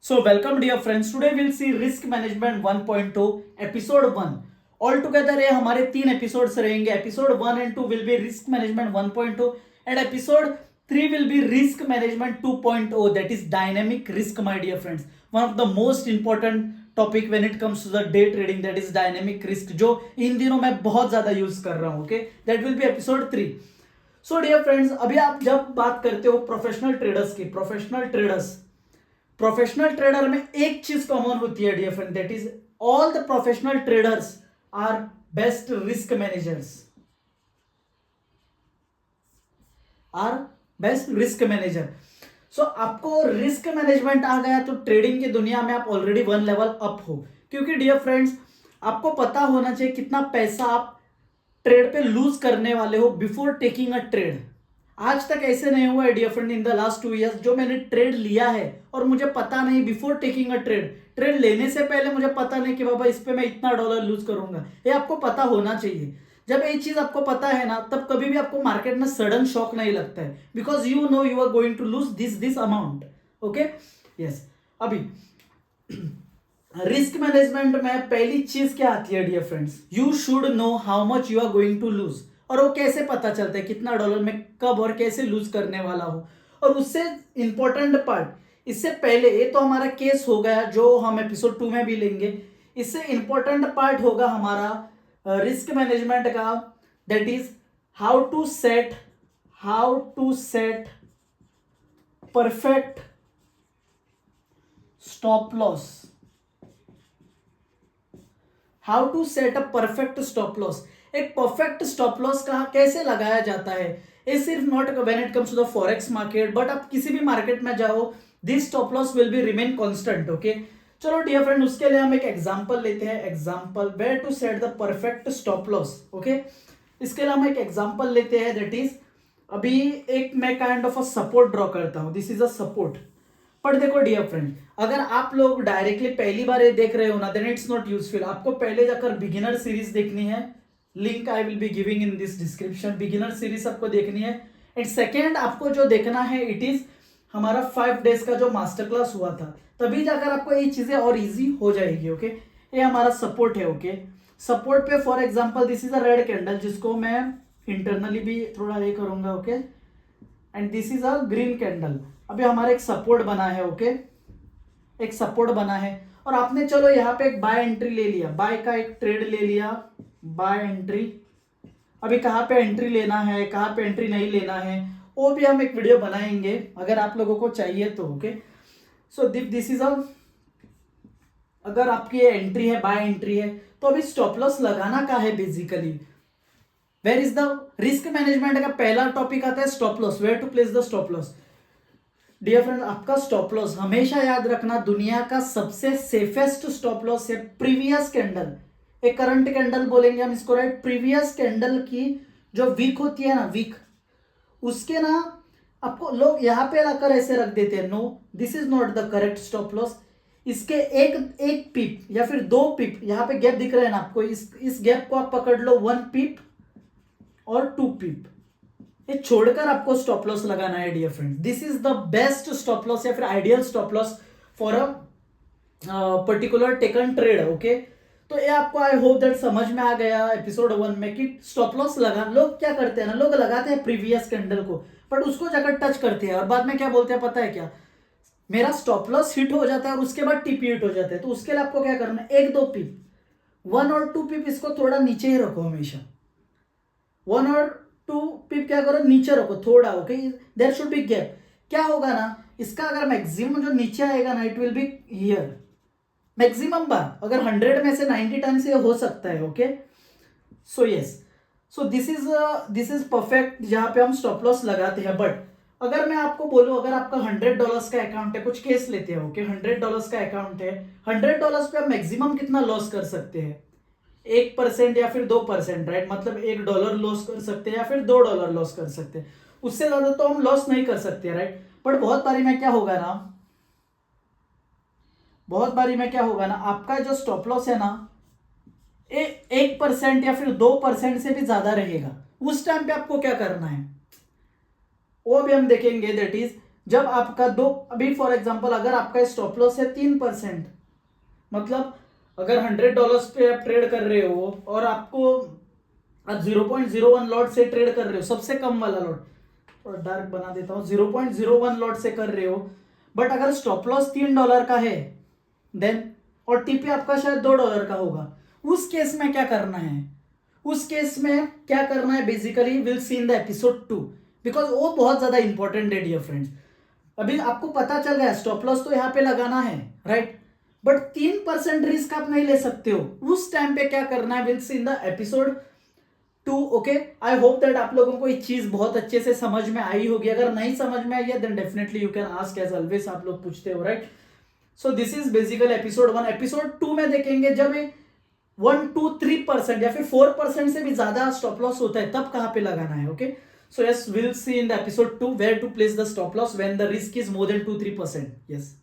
So welcome dear friends. Today we'll see Risk Management 1.2 episode 1. All together ये हमारे 3 episodes रहेंगे. Episode 1 and 2 will be Risk Management 1.2 and episode 3 will be Risk Management 2.0, that is dynamic risk, my dear friends. One of the most important topic when it comes to the day trading, that is dynamic risk, जो इन दिनों मैं बहुत ज्यादा use कर रहा हूँ. Okay, that will be episode 3. So dear friends, अभी आप जब बात करते हो प्रोफेशनल ट्रेडर्स की, प्रोफेशनल ट्रेडर में एक चीज कॉमन होती है dear friend, that is all the professional traders are best risk managers, are best risk manager. So आपको रिस्क मैनेजमेंट आ गया तो ट्रेडिंग की दुनिया में आप ऑलरेडी 1 लेवल अप हो. क्योंकि डियर फ्रेंड्स, आपको पता होना चाहिए कितना पैसा आप ट्रेड पे लूज करने वाले हो बिफोर टेकिंग अ ट्रेड. आज तक ऐसे नहीं हुआ है dear friend in the last 2 years जो मैंने ट्रेड लिया है और मुझे पता नहीं बिफोर टेकिंग अ ट्रेड लेने से पहले मुझे पता नहीं कि बाबा इस पे मैं इतना डॉलर लूज करूंगा. ये आपको पता होना चाहिए. जब ये चीज आपको पता है ना, तब कभी भी आपको मार्केट में सडन शॉक नहीं लगता है, because you know you are going to lose this amount. Okay, yes. अभी रिस्क मैनेजमेंट में पहली चीज क्या आती है dear friends, you should know how much you are going to lose. और वो कैसे पता चलता है कितना डॉलर मैं कब और कैसे लूज करने वाला हूं. और उससे इंपॉर्टेंट पार्ट, इससे पहले ये तो हमारा केस हो गया जो हम एपिसोड 2 में भी लेंगे. इससे इंपॉर्टेंट पार्ट होगा हमारा रिस्क मैनेजमेंट का, that is how to set perfect stop loss. How to set a perfect stop loss. एक परफेक्ट स्टॉप लॉस कहाँ कैसे लगाया जाता है. ये सिर्फ not when it comes to the forex market, but आप किसी भी मार्केट में जाओ, this stop loss will be remain constant. Okay, चलो डियर फ्रेंड, उसके लिए हम एक एग्जांपल लेते हैं. Example where to set the perfect stop loss. Okay, इसके लिए हम एक एग्जांपल लेते हैं, दैट इज अभी एक मैं kind of a support draw करता हूं. This is a support. पर देखो डियर फ्रेंड, अगर आप लोग डायरेक्टली पहली बार ये देख रहे हो ना, देन इट्स नॉट यूजफुल. आपको पहले जाकर बिगिनर सीरीज देखनी है. Link I will be giving in this description. Beginner series आपको देखनी है. एंड सेकेंड आपको जो देखना है, इट इज हमारा 5 डेज का जो मास्टर क्लास हुआ था, तभी जाकर आपको ये चीजें और इजी हो जाएगी. ओके, ये हमारा सपोर्ट है. ओके, सपोर्ट पे for example this is a red candle, जिसको मैं इंटरनली भी थोड़ा ये करूंगा. Okay, and this is a green candle. अभी हमारा एक सपोर्ट बना है. ओके, एक सपोर्ट बना है और आपने चलो यहाँ पे एक बाय एंट्री ले लिया, बाय का एक ट्रेड ले लिया, बाय एंट्री. अभी कहाँ पे एंट्री लेना है, कहाँ पे एंट्री नहीं लेना है, वो भी हम एक वीडियो बनाएंगे अगर आप लोगों को चाहिए तो. Okay, so this is a, अगर आपकी एंट्री है, बाय एंट्री है, तो अभी स्टॉप लॉस लगाना का है basically. Where is the risk management का पहला टॉपिक आता है stop loss. Where to place the stop loss. Dear friend, आपका स्टॉप लॉस हमेशा याद रखना, दुनिया का सबसे सेफेस्ट स्टॉप लॉस है प्रीवियस कैंडल. एक करंट कैंडल बोलेंगे हम इसको, राइट. प्रीवियस कैंडल की जो वीक होती है ना, वीक, उसके ना आपको लोग यहां पे लाकर ऐसे रख देते हैं. No, this is not the correct stop loss. इसके एक पिप या फिर 2 पिप, यहां पे गैप दिख रहा है ना आपको, इस गैप को आप पकड़ लो, 1 पिप और 2 पिप. ये छोड़कर आपको स्टॉप लॉस लगाना है dear friends. This is the best stop loss या फिर ideal stop loss for a particular taken trade. Okay, तो ये आपको आई होप दैट समझ में आ गया एपिसोड 1 में कि स्टॉप लॉस लगा, लोग क्या करते हैं ना, लोग लगाते हैं प्रीवियस कैंडल को, बट उसको जाकर टच करते हैं और बाद में क्या बोलते हैं पता है क्या, मेरा स्टॉप लॉस हिट हो जाता है और उसके बाद टिप हिट हो जाता है. तो उसके लिए आपको क्या करना है, 1-2 पिप, 1 और 2 पिप इसको थोड़ा नीचे ही रखो हमेशा. 1 और 2 पिप क्या करो, नीचे रखो थोड़ा. Okay, there should be gap. क्या होगा ना, इसका अगर मैक्सिमम जो नीचे आएगा ना, it will be here. Maximum बार अगर 100 में से 90 टाइम्स ये हो सकता है. Okay, so yes, so this is perfect जहां पे हम स्टॉप लॉस लगाते हैं. बट अगर मैं आपको बोलूं, अगर आपका $100 का अकाउंट है, कुछ केस लेते हैं. ओके, $100 का अकाउंट है, $100 पे आप मैक्सिमम कितना लॉस कर सकते हैं, 1% या फिर 2%, राइट. मतलब $1 लॉस कर सकते हैं या फिर $2 लॉस कर सकते हैं. उससे ज्यादा तो हम लॉस नहीं कर सकते, राइट. बट बहुत बारी में क्या होगा ना, आपका जो स्टॉप लॉस है ना, 1% या फिर 2% से भी ज्यादा रहेगा. उस टाइम पे आपको क्या करना है वो भी हम देखेंगे. दैट इज जब आपका दो, अभी फॉर एग्जांपल अगर आपका स्टॉप लॉस है 3%, मतलब अगर $100 पे आप ट्रेड कर रहे हो और आपको आप 0.01 लॉट से ट्रेड कर रहे हो, सबसे कम वाला लॉट, और डार्क बना देता हूं, 0.01 लॉट से कर रहे हो, बट अगर स्टॉप लॉस $3 का है देन, और टीपी आपका शायद $2 का होगा, उस केस में क्या करना है, उस केस में क्या करना है basically will see in the episode 2, because वो बहुत ज्यादा इंपॉर्टेंट है डियर फ्रेंड्स। अभी आपको पता चल गया स्टॉप लॉस तो यहाँ पे लगाना है, राइट, बट 3% रिस्क आप नहीं ले सकते हो, उस टाइम पे क्या करना है will see in the episode 2। Okay, I hope that आप लोगों को ये चीज बहुत अच्छे से समझ में आई होगी। अगर नहीं समझ में आई है then definitely you can ask, as always आप लोग पूछते हो, right. So this is basical episode 1। Episode 2 में देखेंगे जब 1 to 3% या फिर 4% से भी ज्यादा स्टॉप लॉस होता है तब कहां पे लगाना है। Okay, so yes, will see in the episode 2 where to place the stop loss when the risk is more than 2-3%। Yes.